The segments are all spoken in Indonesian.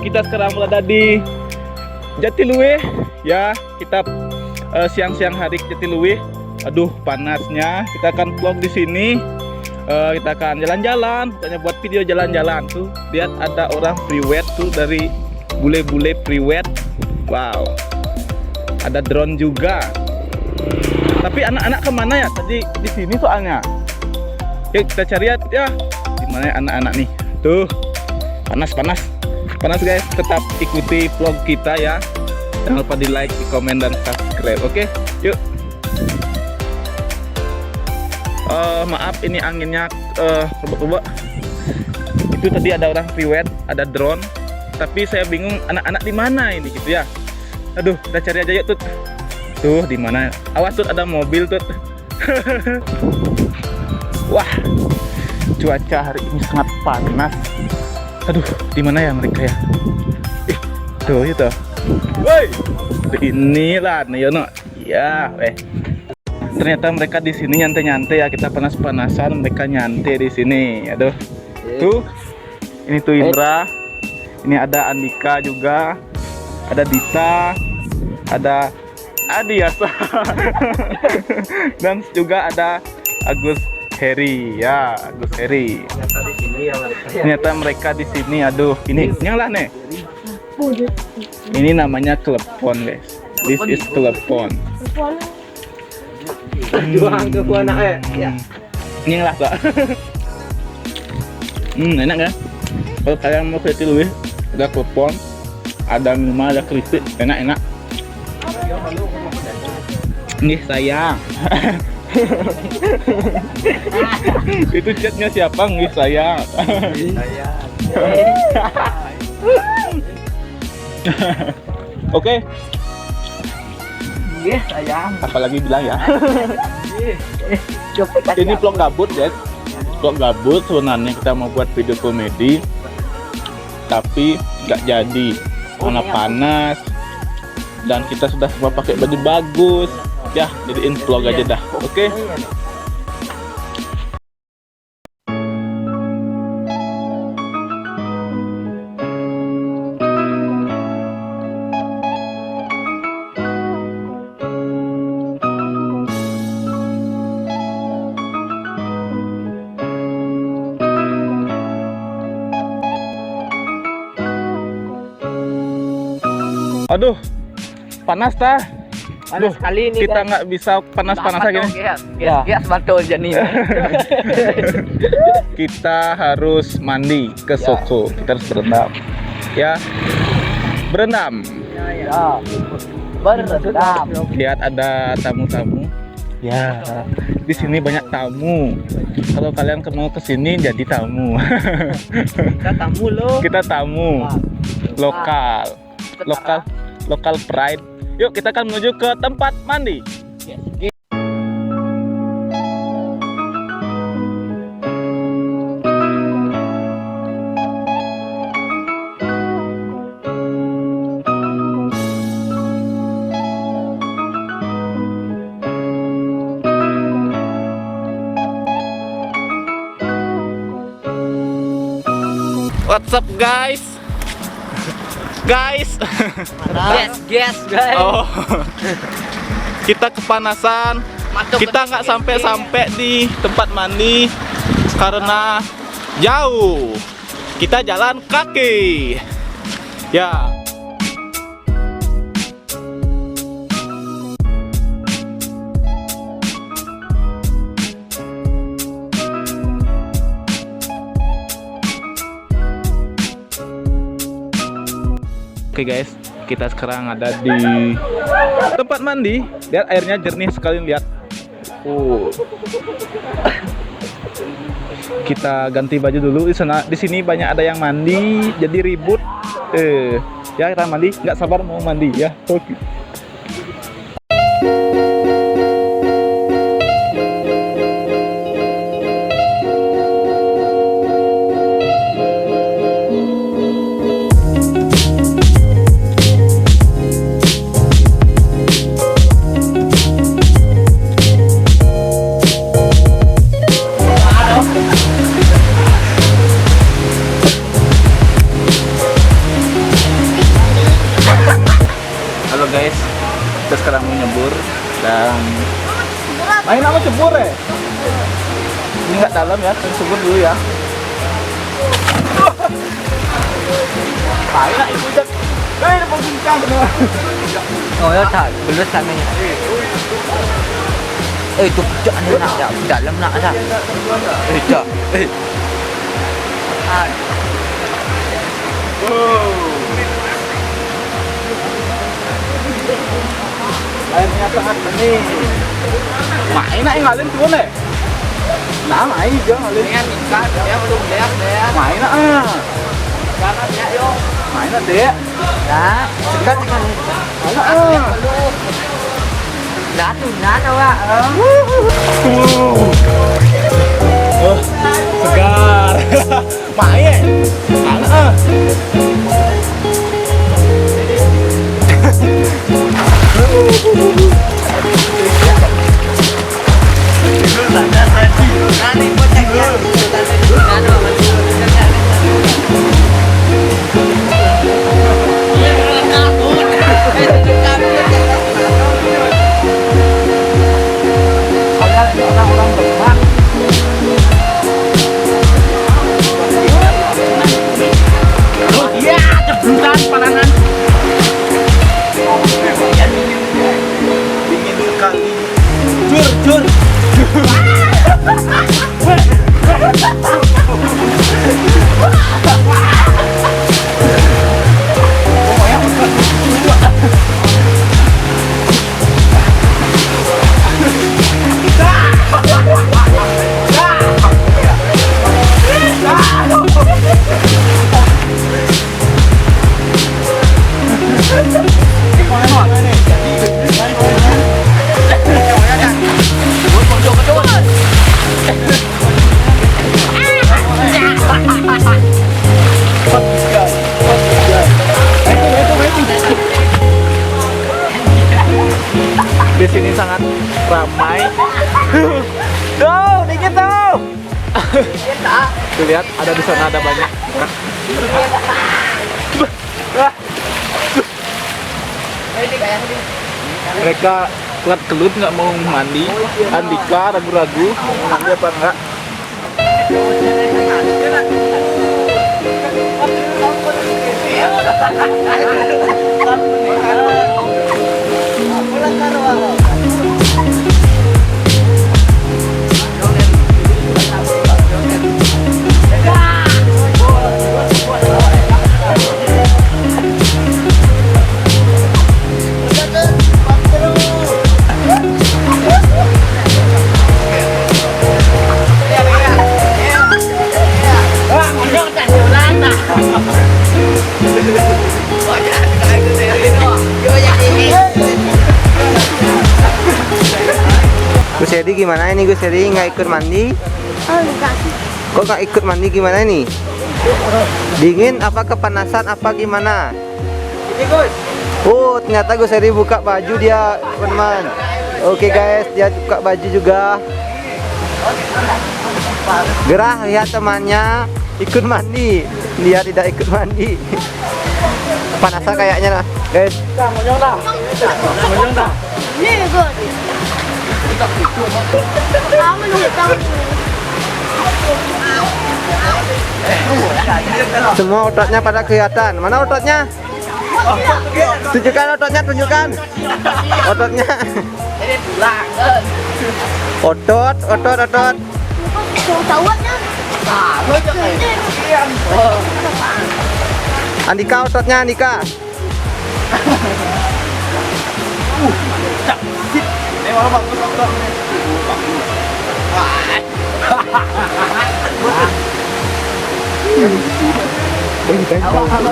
kita sekarang berada di Jatiluwih ya. Kita siang-siang hari ke Jatiluwih. Aduh, panasnya. Kita akan vlog di sini. Kita akan jalan-jalan, pokoknya buat video jalan-jalan tuh. Lihat ada orang priwet tuh, dari bule-bule priwet. Wow. Ada drone juga. Tapi anak-anak kemana ya? Tadi di sini soalnya. Yuk kita cari ya. Di mana ya anak-anak nih? Tuh. Panas guys. Tetap ikuti vlog kita ya. Jangan lupa di like, di komen, dan subscribe. Oke, yuk. Maaf ini anginnya rebak-rebak. Itu tadi ada orang priwet, ada drone. Tapi saya bingung anak-anak di mana ini gitu ya. Aduh, kita cari aja yuk, Tut. Tuh di mana? Awas Tut, ada mobil Tut. Wah, cuaca hari ini sangat panas. Aduh, di mana ya mereka ya? Tuh itu. Woi, inilah Neyono. Ya, ternyata mereka di sini nyantai-nyantai ya. Kita panas-panasan, mereka nyantai di sini. Aduh, tuh. Ini tuh Indra. Ini ada Andika juga. Ada Dita. Ada Adiasa. Dan juga ada Agus Heri ya, Agus Heri. Ternyata mereka di sini. Aduh, ini nyala nih. Ini namanya klepon guys. This is klepon. Juang ke anak ya. Ini lah Kak. Enak kan? Kalau kalian mau ke Jatiluwih, ada klepon, ada minuman, ada keripik, enak-enak. Nih sayang. Itu chatnya siapa? Nih sayang. Oke. Yes, sayang. Apalagi bilang ya. Ini vlog gabut guys. Vlog gabut sebenarnya kita mau buat video komedi, tapi nggak jadi karena panas. Dan kita sudah semua pakai baju bagus. Ya, jadiin vlog aja dah. Oke. Aduh, panas tah. Panas sekali ini kita nggak bisa panas-panas gini. Ya, betul jadi. Kita harus mandi ke Soko. Kita harus berendam. Ya, berendam. Ya, berendam. Lihat ada tamu-tamu. Ya, di sini banyak tamu. Kalau kalian mau ke sini jadi tamu. Kita tamu loh. Kita tamu lokal pride. Yuk kita akan menuju ke tempat mandi. What's up guys? Guys. Yes, guys. Oh. Kita kepanasan. Kita nggak sampai di tempat mandi karena jauh. Kita jalan kaki. Ya. Oke guys, kita sekarang ada di tempat mandi. Lihat airnya jernih sekali, lihat. Kita ganti baju dulu. Di sini banyak ada yang mandi, jadi ribut. Ya kita mandi, nggak sabar mau mandi ya. Oke. guys, kita sekarang mau nyebur dan main apa cebur ya? Ini nggak dalam ya, kita cebur dulu ya. Main lah itu cek. Ini mau bincang bener. Oh ya tak, belut sana ya. Itu jangan nak dah, dalam nak dah. Dah. Airnya sangat bening. Main nak ngalin tuh nih. Nah main juga ngalin. Dengan ikat dia belum lihat dia. Main nak Jangan ya yo. main nak dek. Dah, sekat kan. Main nak Dah tu dah awak. segar. Main. Mana? Nanti bocah dia. Orang-orang depan. Ya, jeblutan pananan. Dingin sekali. Jur. Di sini sangat ramai. Tuh, dikit tuh. Tuh lihat, ada di sana ada banyak. Mereka kuat kelut nggak mau mandi. Andika ragu-ragu mau mandi apa enggak. Gus Hedi gimana ini Gus Hedi nggak ikut mandi? Kok nggak ikut mandi gimana ini? Dingin apa kepanasan apa gimana? Oh ternyata Gus Hedi buka baju dia teman-teman. Oke guys, dia buka baju juga. Gerah lihat temannya ikut mandi, dia tidak ikut mandi. Kepanasan kayaknya lah guys. Semua ototnya pada kelihatan. Mana ototnya? Tunjukkan ototnya, tunjukkan ototnya. Otot. Andika ototnya, Andika. Abang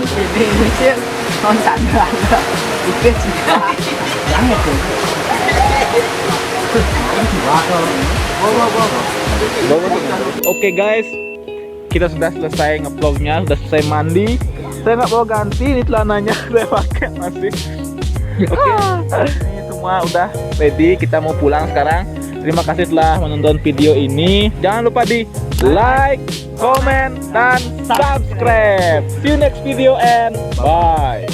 ini sih nonton ada ikut juga. Jangan tuh. Oke guys, kita sudah selesai ngevlognya, sudah selesai mandi. Saya nggak bawa ganti, ini celananya saya pakai masih. Oke, ini semua udah ready, kita mau pulang sekarang. Terima kasih telah menonton video ini. Jangan lupa di like, comment, dan subscribe. See you next video and bye.